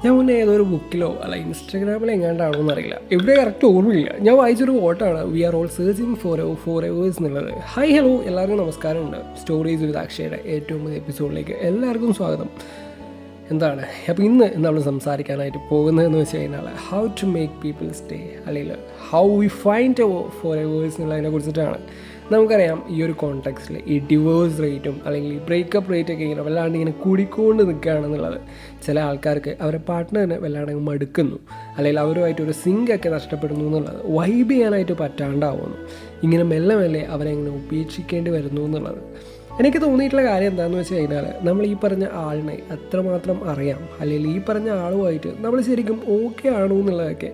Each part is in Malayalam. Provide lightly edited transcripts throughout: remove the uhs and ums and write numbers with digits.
ഞാൻ മുന്നേ ഏതൊരു ബുക്കിലോ അല്ല ഇൻസ്റ്റാഗ്രാമിലോ എങ്ങാണ്ടാണോ എന്നറിയില്ല, എവിടെ കറക്റ്റ് ഓർമ്മയില്ല. ഞാൻ വായിച്ചൊരു കോട്ടാണ്, we are all searching for evers എന്നുള്ളത്. ഹായ് ഹലോ എല്ലാവർക്കും നമസ്കാരമുണ്ട്. സ്റ്റോറീസ് വിത്ത് അക്ഷയുടെ ഏറ്റവും പുതിയ എപ്പിസോഡിലേക്ക് എല്ലാവർക്കും സ്വാഗതം. എന്താണ് അപ്പോൾ ഇന്ന് നമ്മൾ സംസാരിക്കാനായിട്ട് പോകുന്നതെന്ന് വെച്ച് കഴിഞ്ഞാൽ how to make people stay, അല്ലെങ്കിൽ how we find for evers എന്നുള്ളതിനെ കുറിച്ചിട്ടാണ്. നമുക്കറിയാം ഈ ഒരു കോണ്ടെക്സ്റ്റിൽ ഈ ഡിവോഴ്സ് റേറ്റും അല്ലെങ്കിൽ ഈ ബ്രേക്കപ്പ് റേറ്റൊക്കെ ഇങ്ങനെ വല്ലാണ്ട് ഇങ്ങനെ കൂടിക്കൊണ്ട് നിൽക്കുകയാണെന്നുള്ളത്. ചില ആൾക്കാർക്ക് അവരുടെ പാർട്ട്ണറിനെ വല്ലാണ്ട് മടുക്കുന്നു, അല്ലെങ്കിൽ അവരുമായിട്ടൊരു സിങ്കൊക്കെ നഷ്ടപ്പെടുന്നു എന്നുള്ളത്, വൈബ് ചെയ്യാനായിട്ട് പറ്റാണ്ടാവുന്നു, ഇങ്ങനെ മെല്ലെ മെല്ലെ അവരെ ഇങ്ങനെ ഉപേക്ഷിക്കേണ്ടി വരുന്നു എന്നുള്ളത്. എനിക്ക് തോന്നിയിട്ടുള്ള കാര്യം എന്താണെന്ന് വെച്ച് കഴിഞ്ഞാൽ, നമ്മൾ ഈ പറഞ്ഞ ആളിനെ അത്രമാത്രം അറിയാം, അല്ലെങ്കിൽ ഈ പറഞ്ഞ ആളുമായിട്ട് നമ്മൾ ശരിക്കും ഓക്കെ ആണോ എന്നുള്ളതൊക്കെ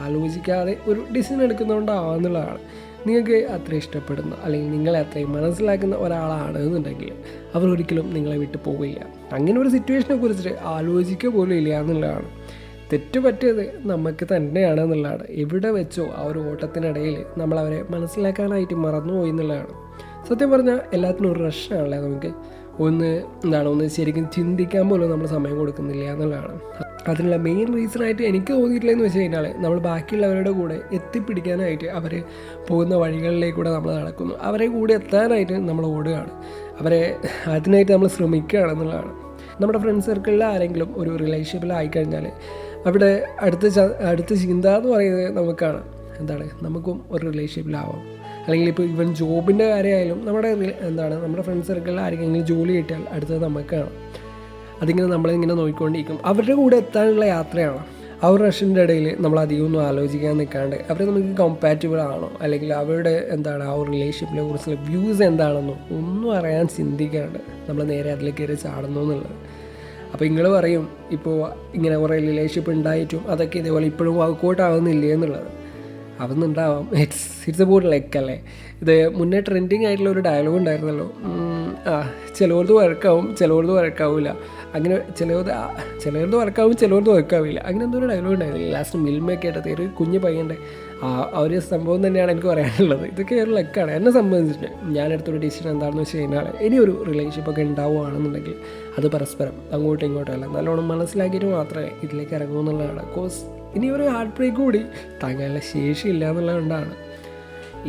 ആലോചിക്കാതെ ഒരു ഡിസിഷൻ എടുക്കുന്നതുകൊണ്ടാണെന്നുള്ളതാണ്. നിങ്ങൾക്ക് അത്ര ഇഷ്ടപ്പെടുന്ന അല്ലെങ്കിൽ നിങ്ങളെ അത്രയും മനസ്സിലാക്കുന്ന ഒരാളാണ് എന്നുണ്ടെങ്കിൽ അവർ ഒരിക്കലും നിങ്ങളെ വിട്ട് പോവില്ല. അങ്ങനെ ഒരു സിറ്റുവേഷനെ കുറിച്ചിട്ട് ആലോചിക്കുക പോലും ഇല്ല എന്നുള്ളതാണ്. തെറ്റ് പറ്റിയത് നമുക്ക് തന്നെയാണ് എന്നുള്ളതാണ്. എവിടെ വെച്ചോ ആ ഒരു ഓട്ടത്തിനിടയിൽ നമ്മൾ അവരെ മനസ്സിലാക്കാനായിട്ട് മറന്നുപോയി എന്നുള്ളതാണ്. സത്യം പറഞ്ഞാൽ എല്ലാത്തിനും ഒരു റഷാണല്ലേ, നമുക്ക് ഒന്ന് ശരിക്കും ചിന്തിക്കാൻ പോലും നമ്മൾ സമയം കൊടുക്കുന്നില്ല എന്നുള്ളതാണ്. അതിനുള്ള മെയിൻ റീസണായിട്ട് എനിക്ക് തോന്നിയിട്ടില്ലെന്ന് വെച്ച് കഴിഞ്ഞാൽ, നമ്മൾ ബാക്കിയുള്ളവരുടെ കൂടെ എത്തിപ്പിടിക്കാനായിട്ട് അവർ പോകുന്ന വഴികളിലേക്കൂടെ നമ്മൾ നടക്കുന്നു, അവരെ കൂടെ എത്താനായിട്ട് നമ്മൾ ഓടുകയാണ്, അതിനായിട്ട് നമ്മൾ ശ്രമിക്കുകയാണെന്നുള്ളതാണ്. നമ്മുടെ ഫ്രണ്ട് സർക്കിളിൽ ആരെങ്കിലും ഒരു റിലേഷൻഷിപ്പിലായിക്കഴിഞ്ഞാൽ അവിടെ അടുത്ത ചിന്ത എന്ന് പറയുന്നത് നമുക്കാണ്, നമുക്കും ഒരു റിലേഷൻഷിപ്പിലാവാം. അല്ലെങ്കിൽ ഇപ്പോൾ ഈവൻ ജോബിൻ്റെ കാര്യമായാലും നമ്മുടെ ഫ്രണ്ട് സർക്കിളിൽ ആരെങ്കിലും ജോലി കിട്ടിയാൽ അടുത്തത് നമുക്കാണ്. അതിങ്ങനെ നമ്മളിങ്ങനെ നോക്കിക്കൊണ്ടിരിക്കും. അവരുടെ കൂടെ എത്താനുള്ള യാത്രയാണ്. ആ ഒരു റഷിൻ്റെ ഇടയിൽ നമ്മൾ അധികമൊന്നും ആലോചിക്കാൻ നിൽക്കാണ്ട് അവർ നമുക്ക് കമ്പാറ്റബിൾ ആണോ, അല്ലെങ്കിൽ അവരുടെ ആ ഒരു റിലേഷൻഷിപ്പിനെ കുറിച്ചുള്ള വ്യൂസ് എന്താണെന്നോ ഒന്നും അറിയാൻ ചിന്തിക്കാണ്ട് നമ്മൾ നേരെ അതിലേക്ക് കയറി ചാടുന്നു എന്നുള്ളത്. അപ്പോൾ നിങ്ങൾ പറയും, ഇപ്പോൾ ഇങ്ങനെ കുറേ റിലേഷൻഷിപ്പ് ഉണ്ടായിട്ടും അതൊക്കെ ഇതേപോലെ ഇപ്പോഴും വർക്കൗട്ട് ആവുന്നില്ലേ എന്നുള്ളത്. അതൊന്നുണ്ടാവാം. ഇറ്റ്സ് എബൌട്ട് ലൈക്ക് അല്ലേ. ഇത് മുന്നേ ട്രെൻഡിങ് ആയിട്ടുള്ള ഒരു ഡയലോഗ് ഉണ്ടായിരുന്നല്ലോ, ചിലവർക്ക് വർക്കാവും ചിലവർക്ക് വർക്കാവില്ല, അങ്ങനെ ചിലവർക്ക് വർക്കാവും ചിലവർക്ക് വർക്കാവില്ല, അങ്ങനെ എന്തോ ഒരു ഡയലോഗ് ഉണ്ടായിരുന്നില്ല. ലാസ്റ്റ് മിൽമയൊക്കെ ആയിട്ട് ഒരു കുഞ്ഞ് പയ്യൻ്റെ ആ ഒരു സംഭവം തന്നെയാണ് എനിക്ക് പറയാനുള്ളത്. ഇതൊക്കെ ഒരു ലക്കാണ് എന്നെ സംബന്ധിച്ചിട്ട്. ഞാനെടുത്തൊരു ഡിസിഷൻ എന്താണെന്ന് വെച്ച് കഴിഞ്ഞാൽ, ഇനിയൊരു റിലേഷൻഷിപ്പൊക്കെ ഉണ്ടാവുകയാണെന്നുണ്ടെങ്കിൽ അത് പരസ്പരം അങ്ങോട്ടും ഇങ്ങോട്ടും അല്ല, നല്ലോണം മനസ്സിലാക്കിയിട്ട് മാത്രമേ ഇതിലേക്ക് ഇറങ്ങൂ എന്നുള്ളതാണ്. കോഴ്സ് ഇനി ഒരു ഹാർട്ട് ബ്രേക്ക് കൂടി താങ്കളുടെ ശേഷിയില്ല എന്നുള്ളതുകൊണ്ടാണ്.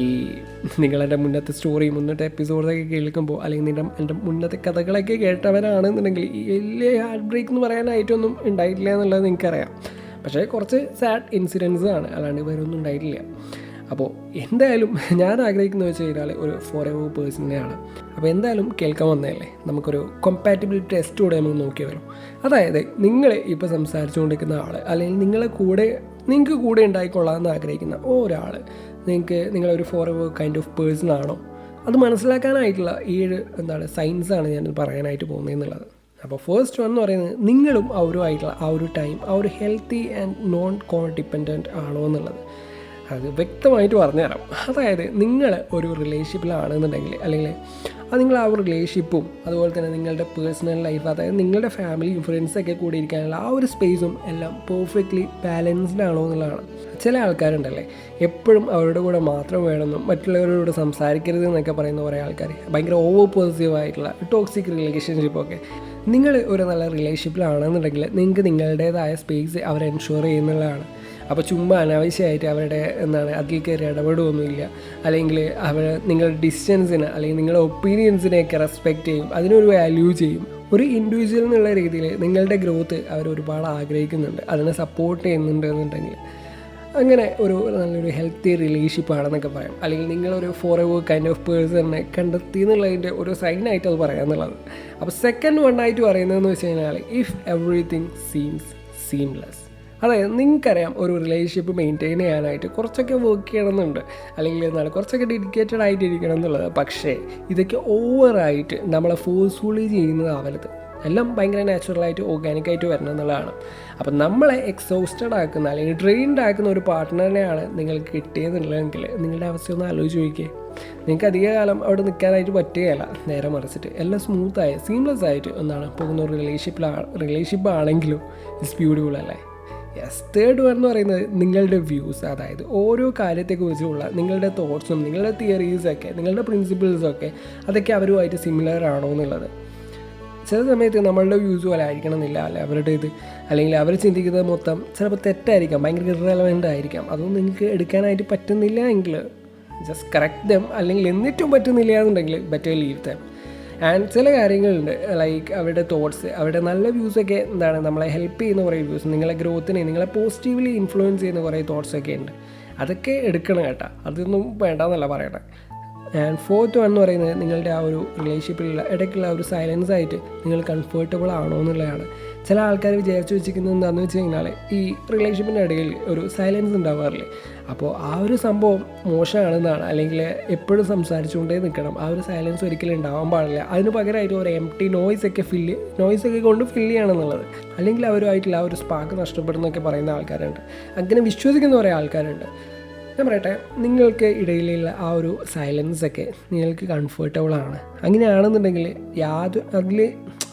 ഈ നിങ്ങളെൻ്റെ മുന്നത്തെ മുന്നത്തെ എപ്പിസോഡൊക്കെ കേൾക്കുമ്പോൾ, അല്ലെങ്കിൽ എൻ്റെ മുന്നത്തെ കഥകളൊക്കെ കേട്ടവരാണെന്നുണ്ടെങ്കിൽ ഈ വലിയ ഹാർട്ട് ബ്രേക്ക് എന്ന് പറയാനായിട്ടൊന്നും ഉണ്ടായിട്ടില്ല എന്നുള്ളത് നിങ്ങൾക്കറിയാം. പക്ഷേ കുറച്ച് സാഡ് ഇൻസിഡൻസ് ആണ്, അല്ലാണ്ട് വേറൊന്നും ഉണ്ടായിട്ടില്ല. അപ്പോൾ എന്തായാലും ഞാൻ ആഗ്രഹിക്കുന്നത് വെച്ച് കഴിഞ്ഞാൽ ഒരു ഫോർ എവർ പേഴ്സണെയാണ്. അപ്പോൾ എന്തായാലും കേൾക്കാൻ വന്നതല്ലേ, നമുക്കൊരു കമ്പാറ്റബിലിറ്റി ടെസ്റ്റ് കൂടെ നമുക്ക് നോക്കി വരും. അതായത് നിങ്ങൾ ഇപ്പോൾ സംസാരിച്ചുകൊണ്ടിരിക്കുന്ന ആൾ, അല്ലെങ്കിൽ നിങ്ങൾക്ക് കൂടെ ഉണ്ടായിക്കൊള്ളാമെന്ന് ആഗ്രഹിക്കുന്ന ഒരാൾ നിങ്ങളൊരു for ever kind of person ആണോ, അത് മനസ്സിലാക്കാനായിട്ടുള്ള 7 സയൻസാണ് ഞാൻ പറയാനായിട്ട് പോകുന്നതെന്നുള്ളത്. അപ്പോൾ ഫസ്റ്റ് വൺ എന്ന് പറയുന്നത്, നിങ്ങളും അവരുമായിട്ടുള്ള ആ ഒരു ടൈം ആ ഒരു ഹെൽത്തി ആൻഡ് നോൺ കോഡിപ്പെൻഡൻറ്റ് ആണോ എന്നുള്ളത്. അത് വ്യക്തമായിട്ട് പറഞ്ഞുതരാം. അതായത് നിങ്ങൾ ഒരു റിലേഷൻഷിപ്പിലാണെന്നുണ്ടെങ്കിൽ, അല്ലെങ്കിൽ നിങ്ങൾ ആ ഒരു റിലേഷൻഷിപ്പും അതുപോലെ തന്നെ നിങ്ങളുടെ പേഴ്സണൽ ലൈഫ്, അതായത് നിങ്ങളുടെ ഫാമിലിയും ഫ്രണ്ട്സൊക്കെ കൂടി ഇരിക്കാനുള്ള ആ ഒരു സ്പേസും എല്ലാം പെർഫെക്റ്റ്ലി ബാലൻസ്ഡ് ആണോ എന്നുള്ളതാണ്. ചില ആൾക്കാരുണ്ടല്ലേ, എപ്പോഴും അവരുടെ കൂടെ മാത്രം വേണമെന്നും മറ്റുള്ളവരോട് സംസാരിക്കരുത് എന്നൊക്കെ പറയുന്ന കുറേ ആൾക്കാർ, ഭയങ്കര ഓവർ പോസിറ്റീവായിട്ടുള്ള ടോക്സിക് റിലേഷൻഷിപ്പൊക്കെ. നിങ്ങൾ ഒരു നല്ല റിലേഷൻഷിപ്പിലാണെന്നുണ്ടെങ്കിൽ നിങ്ങൾക്ക് നിങ്ങളുടേതായ സ്പേസ് അവർ എൻഷുർ ചെയ്യുന്നുള്ളതാണ്. അപ്പോൾ ചുമ്മാ അനാവശ്യമായിട്ട് അവരുടെ അതിൽ കയറി ഇടപെടുകയൊന്നുമില്ല, അല്ലെങ്കിൽ നിങ്ങളുടെ ഡിസ്റ്റൻസിന് അല്ലെങ്കിൽ നിങ്ങളുടെ ഒപ്പീനിയൻസിനെയൊക്കെ റെസ്പെക്റ്റ് ചെയ്യും, അതിനൊരു വാല്യൂ ചെയ്യും. ഒരു ഇൻഡിവിജ്വൽ എന്നുള്ള രീതിയിൽ നിങ്ങളുടെ ഗ്രോത്ത് അവർ ഒരുപാട് ആഗ്രഹിക്കുന്നുണ്ട്, അതിനെ സപ്പോർട്ട് ചെയ്യുന്നുണ്ട് എന്നുണ്ടെങ്കിൽ അങ്ങനെ നല്ലൊരു ഹെൽത്തി റിലേഷൻഷിപ്പാണെന്നൊക്കെ പറയാം. അല്ലെങ്കിൽ നിങ്ങളൊരു ഫോർ എവർ കൈൻഡ് ഓഫ് പേഴ്സണിനെ കണ്ടെത്തി എന്നുള്ളതിൻ്റെ ഒരു സൈനായിട്ട് അത് പറയാമെന്നുള്ളത്. അപ്പോൾ സെക്കൻഡ് വണ്ണായിട്ട് പറയുന്നതെന്ന് വെച്ച് കഴിഞ്ഞാൽ, ഇഫ് എവറിത്തിങ് സീംസ് സീംലെസ്. അതായത് നിങ്ങൾക്കറിയാം ഒരു റിലേഷൻഷിപ്പ് മെയിൻറ്റെയിൻ ചെയ്യാനായിട്ട് കുറച്ചൊക്കെ വർക്ക് ചെയ്യണമെന്നുണ്ട്, അല്ലെങ്കിൽ കുറച്ചൊക്കെ ഡെഡിക്കേറ്റഡ് ആയിട്ടിരിക്കണം എന്നുള്ളത്. പക്ഷേ ഇതൊക്കെ ഓവറായിട്ട് നമ്മളെ ഫോഴ്സ്ഫുള്ളി ചെയ്യുന്നതാവരുത്. എല്ലാം ഭയങ്കര നാച്ചുറലായിട്ട് ഓർഗാനിക്കായിട്ട് വരണം എന്നുള്ളതാണ്. അപ്പം നമ്മളെ എക്സോസ്റ്റഡ് ആക്കുന്ന അല്ലെങ്കിൽ ഡ്രെയിൻഡ് ആക്കുന്ന ഒരു പാർട്ട്ണറിനെയാണ് നിങ്ങൾക്ക് കിട്ടിയതെന്നുള്ളതെങ്കിൽ നിങ്ങളുടെ അവസ്ഥ ഒന്ന് ആലോചിച്ച് നോക്കിയേ. നിങ്ങൾക്ക് അധികകാലം അവിടെ നിൽക്കാനായിട്ട് പറ്റുകയല്ല. നേരെ മറിച്ചിട്ട് എല്ലാം സ്മൂത്തായി സീംലെസ് ആയിട്ട് പോകുന്ന ഒരു റിലേഷൻഷിപ്പ് ആണെങ്കിലും ഇറ്റ്സ് ബ്യൂട്ടിഫുൾ അല്ലേ. യെസ്. തേർഡ് വൺ എന്ന് പറയുന്നത് നിങ്ങളുടെ വ്യൂസ്, അതായത് ഓരോ കാര്യത്തെക്കുറിച്ചുള്ള നിങ്ങളുടെ തോട്ട്സും നിങ്ങളുടെ തിയറീസൊക്കെ നിങ്ങളുടെ പ്രിൻസിപ്പിൾസൊക്കെ അതൊക്കെ അവരുമായിട്ട് സിമിലർ ആണോ എന്നുള്ളത്. ചില സമയത്ത് നമ്മളുടെ വ്യൂസ് പോലെ ആയിരിക്കണം എന്നില്ല, അല്ലെ അവരുടെ ഇത്, അല്ലെങ്കിൽ അവർ ചിന്തിക്കുന്നത് മൊത്തം ചിലപ്പോൾ തെറ്റായിരിക്കാം, ഭയങ്കര ഇറലവൻ്റ് ആയിരിക്കാം. അതൊന്നും നിങ്ങൾക്ക് എടുക്കാനായിട്ട് പറ്റുന്നില്ല എങ്കിൽ ജസ്റ്റ് കറക്റ്റ് ദം, അല്ലെങ്കിൽ എന്നിട്ടും പറ്റുന്നില്ല എന്നുണ്ടെങ്കിൽ ബെറ്റർ ലീവ് ദം. ആൻഡ് ചില കാര്യങ്ങളുണ്ട്, ലൈക്ക് അവരുടെ തോട്ട്സ്, അവരുടെ നല്ല വ്യൂസൊക്കെ എന്താണ് നമ്മളെ ഹെൽപ്പ് ചെയ്യുന്ന കുറേ വ്യൂസ്, നിങ്ങളെ ഗ്രോത്തിനെ, നിങ്ങളെ പോസിറ്റീവ്ലി ഇൻഫ്ലുവൻസ് ചെയ്യുന്ന കുറേ തോട്ട്സൊക്കെ ഉണ്ട്. അതൊക്കെ എടുക്കണം കേട്ടോ, അതൊന്നും വേണ്ടെന്നല്ല പറയണേ. ആൻഡ് ഫോർത്ത് വൺ എന്ന് പറയുന്നത് നിങ്ങളുടെ ആ ഒരു റിലേഷൻഷിപ്പിലുള്ള ഇടയ്ക്കുള്ള ഒരു സൈലൻസ് ആയിട്ട് നിങ്ങൾ കംഫർട്ടബിൾ ആണോ എന്നുള്ളതാണ്. ചില ആൾക്കാർ വിചാരിച്ചു വെച്ചിരിക്കുന്നത് എന്താണെന്ന് വെച്ച് കഴിഞ്ഞാൽ ഈ റിലേഷൻഷിപ്പിൻ്റെ ഇടയിൽ ഒരു സൈലൻസ് ഉണ്ടാവാറില്ലേ, അപ്പോൾ ആ ഒരു സംഭവം മോശമാണെന്നാണ്, അല്ലെങ്കിൽ എപ്പോഴും സംസാരിച്ചുകൊണ്ടേ നിൽക്കണം, ആ ഒരു സൈലൻസ് ഒരിക്കലും ഉണ്ടാവാൻ പാടില്ല. അതിന് പകരമായിട്ട് ഒരു എംപ്റ്റി നോയ്സൊക്കെ കൊണ്ട് ഫില്ല് ചെയ്യണമെന്നുള്ളത്, അല്ലെങ്കിൽ അവരുമായിട്ടുള്ള ആ ഒരു സ്പാർക്ക് നഷ്ടപ്പെടുന്നൊക്കെ പറയുന്ന ആൾക്കാരുണ്ട്. അങ്ങനെ വിശ്വസിക്കുന്ന കുറേ ആൾക്കാരുണ്ട്. ഞാൻ പറയട്ടെ, നിങ്ങൾക്ക് ഇടയിലുള്ള ആ ഒരു സൈലൻസൊക്കെ നിങ്ങൾക്ക് കംഫർട്ടബിളാണ്, അങ്ങനെയാണെന്നുണ്ടെങ്കിൽ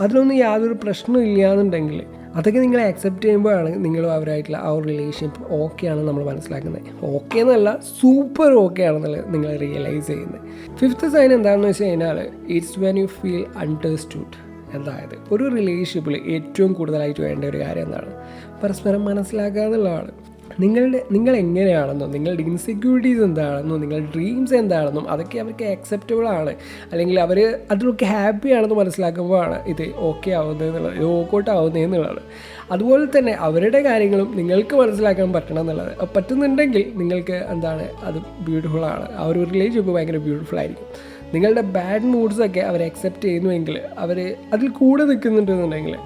അതിലൊന്നും യാതൊരു പ്രശ്നവും ഇല്ല എന്നുണ്ടെങ്കിൽ അതൊക്കെ നിങ്ങൾ ആക്സെപ്റ്റ് ചെയ്യുമ്പോഴാണ് നിങ്ങളും അവരായിട്ടുള്ള ആ ഒരു റിലേഷൻഷിപ്പ് ഓക്കെ ആണെന്ന് നമ്മൾ മനസ്സിലാക്കുന്നത്. ഓക്കെ എന്നല്ല, സൂപ്പർ ഓക്കെ ആണെന്നുള്ളത് നിങ്ങൾ റിയലൈസ് ചെയ്യുന്നത്. ഫിഫ്ത്ത് സൈൻ എന്താണെന്ന് വെച്ച് കഴിഞ്ഞാൽ it's when you feel understood. അതായത് ഒരു റിലേഷൻഷിപ്പിൽ ഏറ്റവും കൂടുതലായിട്ട് വേണ്ട ഒരു കാര്യം എന്താണ്? പരസ്പരം മനസ്സിലാക്കുക എന്നുള്ളതാണ്. നിങ്ങൾ എങ്ങനെയാണെന്നും നിങ്ങളുടെ ഇൻസെക്യൂരിറ്റീസ് എന്താണെന്നും നിങ്ങളുടെ ഡ്രീംസ് എന്താണെന്നും അതൊക്കെ അവർക്ക് ആക്സെപ്റ്റബിൾ ആണ്, അല്ലെങ്കിൽ അവർ അതിലൊക്കെ ഹാപ്പി ആണെന്ന് മനസ്സിലാക്കുമ്പോഴാണ് ഇത് ഓക്കെ ആവുന്നതെന്നുള്ളത്, ഇത് വർക്കൗട്ട് ആവുന്നതെന്നുള്ളത്. അതുപോലെ തന്നെ അവരുടെ കാര്യങ്ങളും നിങ്ങൾക്ക് മനസ്സിലാക്കാൻ പറ്റണം എന്നുള്ളത്. പറ്റുന്നുണ്ടെങ്കിൽ നിങ്ങൾക്ക് എന്താണ് അത് ബ്യൂട്ടിഫുള്ളാണ്, ആ ഒരു റിലേഷൻഷിപ്പ് ഭയങ്കര ബ്യൂട്ടിഫുൾ ആയിരിക്കും. നിങ്ങളുടെ ബാഡ് മൂഡ്സൊക്കെ അവർ അക്സെപ്റ്റ് ചെയ്യുന്നുവെങ്കിൽ, അവർ അതിൽ കൂടെ നിൽക്കുന്നുണ്ടെന്നുണ്ടെങ്കിൽ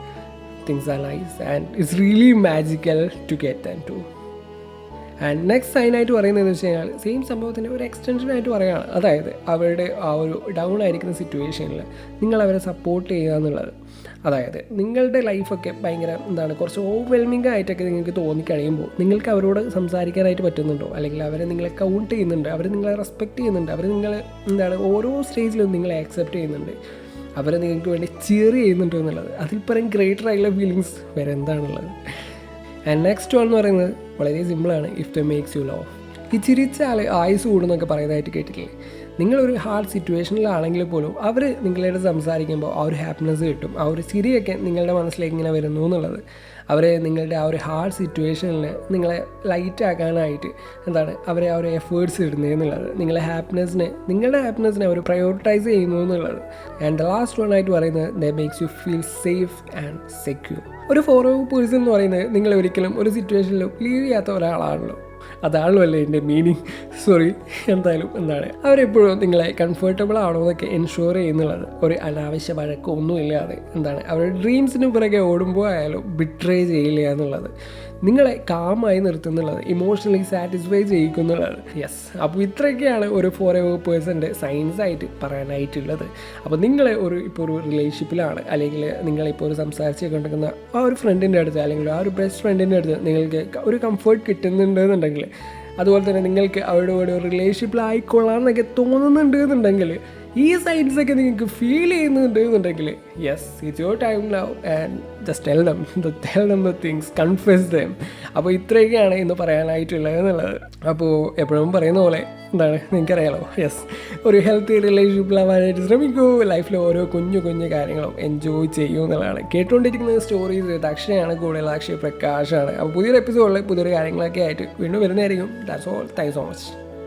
things are nice and it's really magical to get them too. And next സൈനായിട്ട് പറയുന്നതെന്ന് വെച്ച് കഴിഞ്ഞാൽ സെയിം സംഭവത്തിൻ്റെ ഒരു എക്സ്റ്റൻഷനായിട്ട് പറയുകയാണ്. അതായത് അവരുടെ ആ ഒരു ഡൗൺ ആയിരിക്കുന്ന സിറ്റുവേഷനിൽ നിങ്ങൾ അവരെ സപ്പോർട്ട് ചെയ്യുക എന്നുള്ളത്. അതായത് നിങ്ങളുടെ ലൈഫൊക്കെ ഭയങ്കര കുറച്ച് ഓവർവെൽമിംഗ് ആയിട്ടൊക്കെ നിങ്ങൾക്ക് തോന്നിക്കഴിയുമ്പോൾ നിങ്ങൾക്ക് അവരോട് സംസാരിക്കാനായിട്ട് പറ്റുന്നുണ്ടോ, അല്ലെങ്കിൽ അവരെ നിങ്ങളെ കൗണ്ട് ചെയ്യുന്നുണ്ട്, അവർ നിങ്ങളെ റെസ്പെക്റ്റ് ചെയ്യുന്നുണ്ട്, അവർ നിങ്ങൾ ഓരോ സ്റ്റേജിലും നിങ്ങളെ ആക്സെപ്റ്റ് ചെയ്യുന്നുണ്ട്, അവരെ നിങ്ങൾക്ക് വേണ്ടി ചിയർ ചെയ്യുന്നുണ്ടോ എന്നുള്ളത്. അതിൽ പരം ഗ്രേറ്റർ ആയിട്ടുള്ള ഫീലിങ്സ് വേറെ എന്താണുള്ളത്? ആൻഡ് നെക്സ്റ്റ് വൺ എന്ന് പറയുന്നത് വളരെ സിമ്പിളാണ്, if the makes you love. ഈ ചിരിച്ചാൽ ആയുസ് കൂടുന്നൊക്കെ പറയുന്നതായിട്ട് കേട്ടിട്ടില്ലേ? നിങ്ങളൊരു ഹാർഡ് സിറ്റുവേഷനിലാണെങ്കിൽ പോലും അവർ നിങ്ങളോട് സംസാരിക്കുമ്പോൾ ആ ഒരു ഹാപ്പിനെസ് കിട്ടും, ആ ഒരു ചിരിയൊക്കെ നിങ്ങളുടെ മനസ്സിലേക്ക് ഇങ്ങനെ വരുന്നു എന്നുള്ളത്. അവർ നിങ്ങളുടെ ആ ഒരു ഹാർഡ് സിറ്റുവേഷനിൽ നിങ്ങളെ ലൈറ്റ് ആക്കാനായിട്ട് അവരെ ആ ഒരു എഫേർട്സ് ഇടുന്നത് എന്നുള്ളത്, നിങ്ങളുടെ ഹാപ്പിനെസ്സിനെ അവർ പ്രയോറിറ്റൈസ് ചെയ്യുന്നു എന്നുള്ളത്. ആൻഡ് ദ ലാസ്റ്റ് വൺ ആയിട്ട് പറയുന്നത് the makes you feel safe and secure. ഒരു ഫോർവേഡ് പേഴ്സൺ എന്ന് പറയുന്നത് നിങ്ങൾ ഒരിക്കലും ഒരു സിറ്റുവേഷനിലും ലീവ് ചെയ്യാത്ത ഒരാളാണല്ലോ. അതാണല്ലോ അല്ലേ എൻ്റെ മീനിങ്. എന്തായാലും അവരെപ്പോഴും നിങ്ങളെ കംഫർട്ടബിൾ ആണോ എന്നൊക്കെ എൻഷുവർ ചെയ്യുന്നുള്ളത്. ഒരു അനാവശ്യ വഴക്കമൊന്നുമില്ലാതെ അവരുടെ ഡ്രീംസിന് പുറകെ ഓടുമ്പോൾ ആയാലും ബിട്രേ ചെയ്യില്ല എന്നുള്ളത്, നിങ്ങളെ കാമായി നിർത്തുന്നുള്ളത്, ഇമോഷണലി സാറ്റിസ്ഫൈ ചെയ്യിക്കുന്നുള്ളത്. യെസ്, അപ്പോൾ ഇത്രയൊക്കെയാണ് ഒരു ഫോർവേഡ് പേഴ്സൻ്റെ സയൻസ് ആയിട്ട് പറയാനായിട്ടുള്ളത്. അപ്പോൾ നിങ്ങൾ ഇപ്പോൾ ഒരു റിലേഷൻഷിപ്പിലാണ്, അല്ലെങ്കിൽ നിങ്ങളിപ്പോൾ ഒരു സംസാരിച്ച് കൊണ്ടിരിക്കുന്ന ആ ഒരു ഫ്രണ്ടിൻ്റെ അടുത്ത്, അല്ലെങ്കിൽ ആ ഒരു ബെസ്റ്റ് ഫ്രണ്ടിൻ്റെ അടുത്ത് നിങ്ങൾക്ക് ഒരു കംഫർട്ട് കിട്ടുന്നുണ്ടെന്നുണ്ടെങ്കിൽ, അതുപോലെ തന്നെ നിങ്ങൾക്ക് അവരുടെ കൂടെ ഒരു റിലേഷൻഷിപ്പിലായിക്കൊള്ളാമെന്നൊക്കെ തോന്നുന്നുണ്ട് എന്നുണ്ടെങ്കിൽ, ഈ സൈൻസൊക്കെ നിങ്ങൾക്ക് ഫീൽ ചെയ്യുന്നുണ്ട് എന്നുണ്ടെങ്കിൽ, yes, it's your time now and just tell them the things, confess dum. അപ്പോൾ ഇത്രയൊക്കെയാണ് ഇന്ന് പറയാനായിട്ടുള്ളത് എന്നുള്ളത്. അപ്പോൾ എപ്പോഴും പറയുന്ന പോലെ നിങ്ങൾക്കറിയാലോ, യെസ്, ഒരു ഹെൽത്തി റിലേഷൻഷിപ്പിലാവാനായിട്ട് ശ്രമിക്കൂ. ലൈഫിൽ ഓരോ കുഞ്ഞു കാര്യങ്ങളും എൻജോയ് ചെയ്യൂ എന്നുള്ളതാണ്. കേട്ടുകൊണ്ടിരിക്കുന്നത് സ്റ്റോറീസ് വിത്ത് അക്ഷയാണ്, കൂടുതൽ അക്ഷയ് പ്രകാശാണ്. അപ്പോൾ പുതിയൊരു എപ്പിസോഡിൽ പുതിയൊരു കാര്യങ്ങളൊക്കെ ആയിട്ട് വീണ്ടും വരുന്നതായിരിക്കും. That's all. Thanks so much.